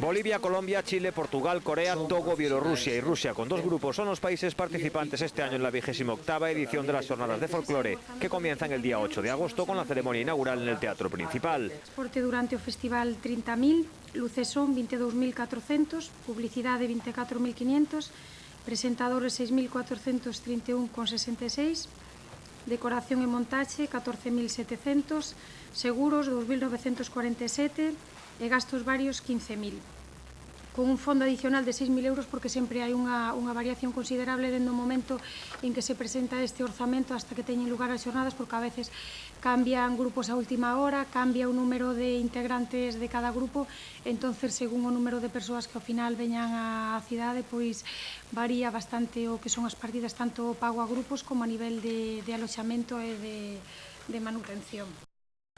Bolivia, Colombia, Chile, Portugal, Corea, Togo, Bielorrusia y Rusia, con 2 grupos, son los países participantes este año en la 28ª edición de las Jornadas de Folclore, que comienzan el día 8 de agosto con la ceremonia inaugural en el Teatro Principal. Transporte durante o festival 30.000, luces son 22.400, publicidade 24.500, presentadores 6.431,66, decoración e montaxe 14.700, seguros 2.947 e gastos varios 15.000. Con un fondo adicional de 6.000 euros porque sempre hai unha variación considerable dentro do momento en que se presenta este orzamento hasta que teñen lugar as xornadas, porque a veces cambian grupos a última hora, cambia o número de integrantes de cada grupo, entonces según o número de persoas que ao final veñan á cidade, pois varía bastante o que son as partidas, tanto o pago a grupos como a nivel de aloxamento e de manutención.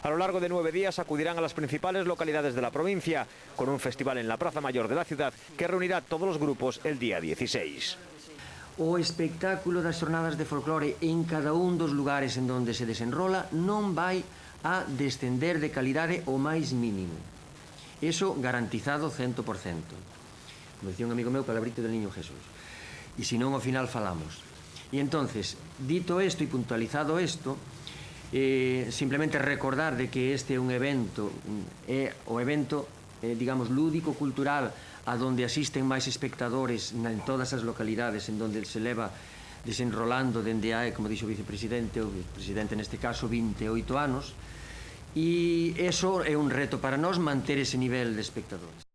A lo largo de 9 días acudirán a las principales localidades de la provincia, con un festival en la Plaza Mayor de la ciudad que reunirá a todos los grupos el día 16. O espectáculo das xornadas de folclore en cada un dos lugares en donde se desenrola non vai a descender de calidade o máis mínimo. Eso garantizado 100%. Como decía un amigo meu, palabrito del Niño Jesús. E se non, ao final falamos. E entonces, dito isto e puntualizado isto, simplemente recordar de que este é un evento, é o evento, digamos, lúdico-cultural a donde asisten máis espectadores en todas as localidades en donde se leva desenrolando dende hai, como dixo o vicepresidente, o presidente neste caso, 28 anos, e eso é un reto para nós manter ese nivel de espectadores.